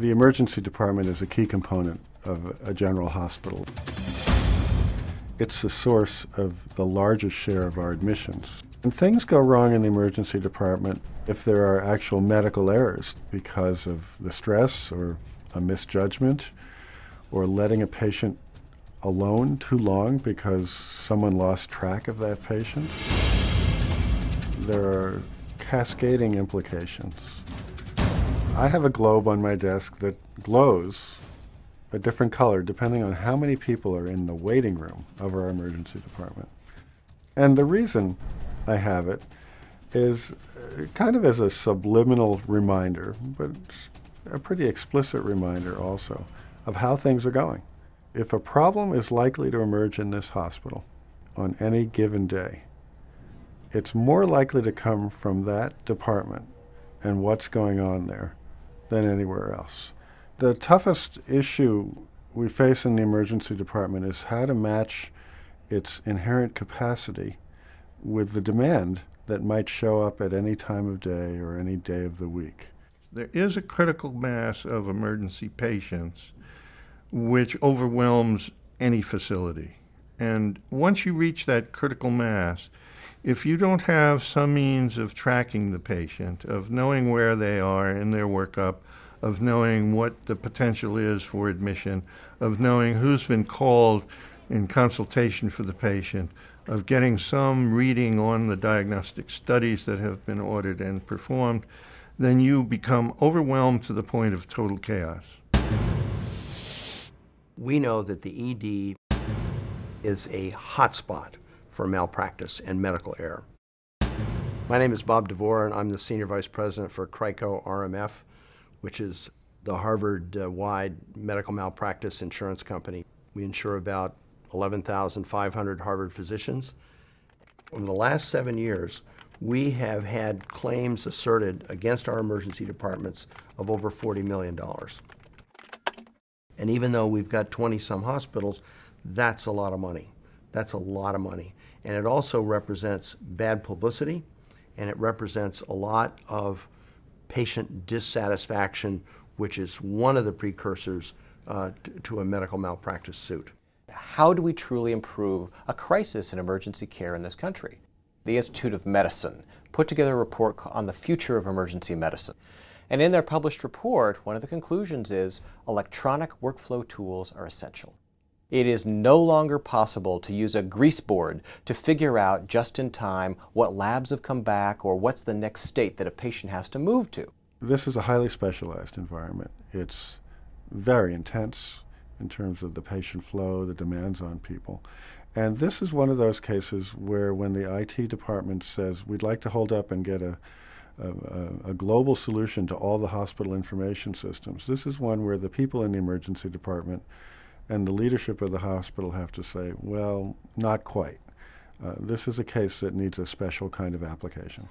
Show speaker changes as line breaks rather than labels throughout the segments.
The emergency department is a key component of a general hospital. It's the source of the largest share of our admissions. And things go wrong in the emergency department if there are actual medical errors because of the stress or a misjudgment or letting a patient alone too long because someone lost track of that patient. There are cascading implications. I have a globe on my desk that glows a different color depending on how many people are in the waiting room of our emergency department. And the reason I have it is kind of as a subliminal reminder, but a pretty explicit reminder also of how things are going. If a problem is likely to emerge in this hospital on any given day, it's more likely to come from that department and what's going on there than anywhere else. The toughest issue we face in the emergency department is how to match its inherent capacity with the demand that might show up at any time of day or any day of the week.
There is a critical mass of emergency patients which overwhelms any facility. And once you reach that critical mass, if you don't have some means of tracking the patient, of knowing where they are in their workup, of knowing what the potential is for admission, of knowing who's been called in consultation for the patient, of getting some reading on the diagnostic studies that have been ordered and performed, then you become overwhelmed to the point of total chaos.
We know that the ED is a hotspot for malpractice and medical error. My name is Bob DeVore, and I'm the Senior Vice President for CIO RMF, which is the Harvard-wide medical malpractice insurance company. We insure about 11,500 Harvard physicians. Over the last 7 years, we have had claims asserted against our emergency departments of over $40 million. And even though we've got 20-some hospitals, that's a lot of money. That's a lot of money. And it also represents bad publicity, and it represents a lot of patient dissatisfaction, which is one of the precursors to a medical malpractice suit.
How do we truly improve a crisis in emergency care in this country? The Institute of Medicine put together a report on the future of emergency medicine. And in their published report, one of the conclusions is electronic workflow tools are essential. It is no longer possible to use a grease board to figure out just in time what labs have come back or what's the next state that a patient has to move to.
This is a highly specialized environment. It's very intense in terms of the patient flow, the demands on people. And this is one of those cases where when the IT department says, we'd like to hold up and get a global solution to all the hospital information systems, this is one where the people in the emergency department and the leadership of the hospital have to say, well, not quite. This is a case that needs a special kind of application.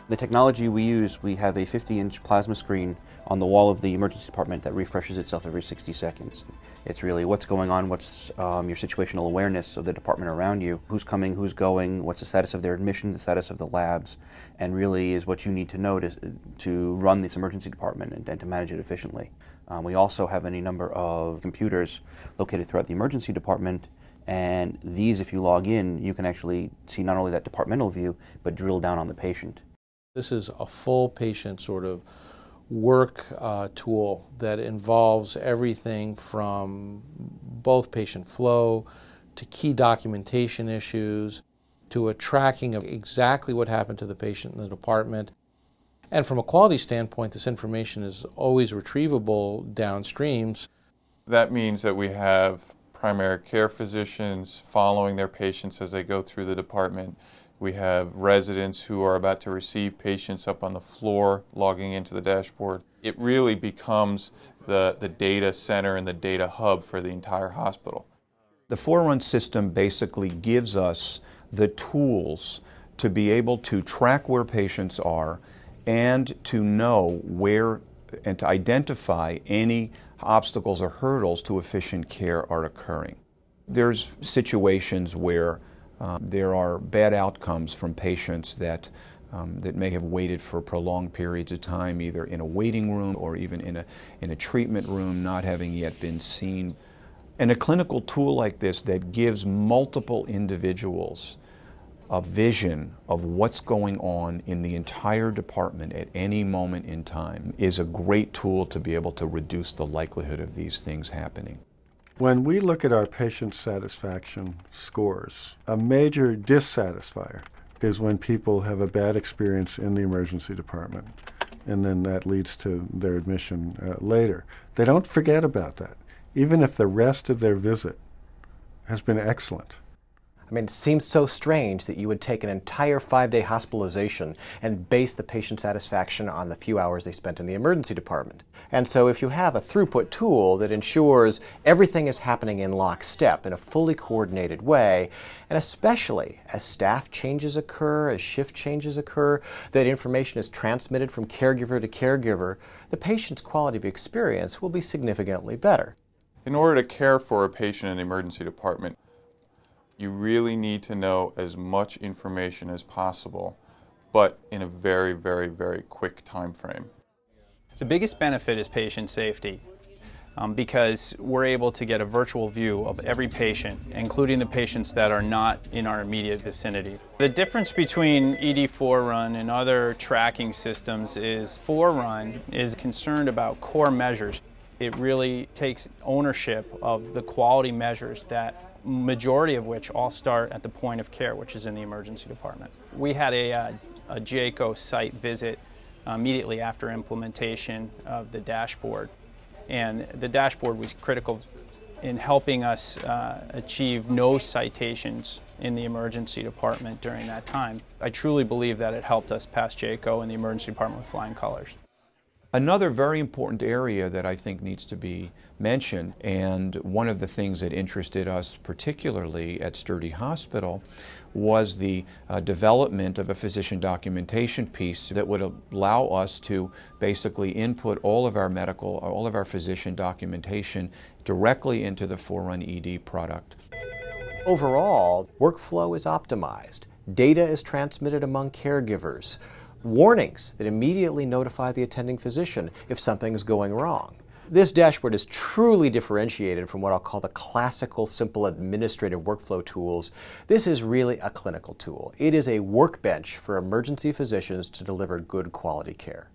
The technology we use, we have a 50-inch plasma screen on the wall of the emergency department that refreshes itself every 60 seconds. It's really what's going on, what's your situational awareness of the department around you, who's coming, who's going, what's the status of their admission, the status of the labs, and really is what you need to know to run this emergency department and to manage it efficiently. We also have any number of computers located throughout the emergency department, and these, if you log in, you can actually see not only that departmental view, but drill down on the patient.
This is a full patient sort of work tool that involves everything from both patient flow to key documentation issues to a tracking of exactly what happened to the patient in the department. And from a quality standpoint, this information is always retrievable downstreams.
That means that we have primary care physicians following their patients as they go through the department. We have residents who are about to receive patients up on the floor logging into the dashboard. It really becomes the data center and the data hub for the entire hospital.
The Forerun system basically gives us the tools to be able to track where patients are and to know where and to identify any obstacles or hurdles to efficient care are occurring. There's situations where there are bad outcomes from patients that may have waited for prolonged periods of time, either in a waiting room or even in a treatment room, not having yet been seen. And a clinical tool like this that gives multiple individuals a vision of what's going on in the entire department at any moment in time is a great tool to be able to reduce the likelihood of these things happening.
When we look at our patient satisfaction scores, a major dissatisfier is when people have a bad experience in the emergency department, and then that leads to their admission later. They don't forget about that, even if the rest of their visit has been excellent.
I mean, it seems so strange that you would take an entire 5-day hospitalization and base the patient satisfaction on the few hours they spent in the emergency department. And so if you have a throughput tool that ensures everything is happening in lockstep in a fully coordinated way, and especially as staff changes occur, as shift changes occur, that information is transmitted from caregiver to caregiver, the patient's quality of experience will be significantly better.
In order to care for a patient in the emergency department, you really need to know as much information as possible, but in a very, very, very quick time frame.
The biggest benefit is patient safety because we're able to get a virtual view of every patient, including the patients that are not in our immediate vicinity. The difference between ED Forerun and other tracking systems is Forerun is concerned about core measures. It really takes ownership of the quality measures that majority of which all start at the point of care, which is in the emergency department. We had a JCIO site visit immediately after implementation of the dashboard, and the dashboard was critical in helping us achieve no citations in the emergency department during that time. I truly believe that it helped us pass JCIO in the emergency department with flying colors.
Another very important area that I think needs to be mentioned, and one of the things that interested us particularly at Sturdy Hospital, was the development of a physician documentation piece that would allow us to basically input all of our physician documentation directly into the Forerun ED product.
Overall, workflow is optimized. Data is transmitted among caregivers. Warnings that immediately notify the attending physician if something is going wrong. This dashboard is truly differentiated from what I'll call the classical simple administrative workflow tools. This is really a clinical tool. It is a workbench for emergency physicians to deliver good quality care.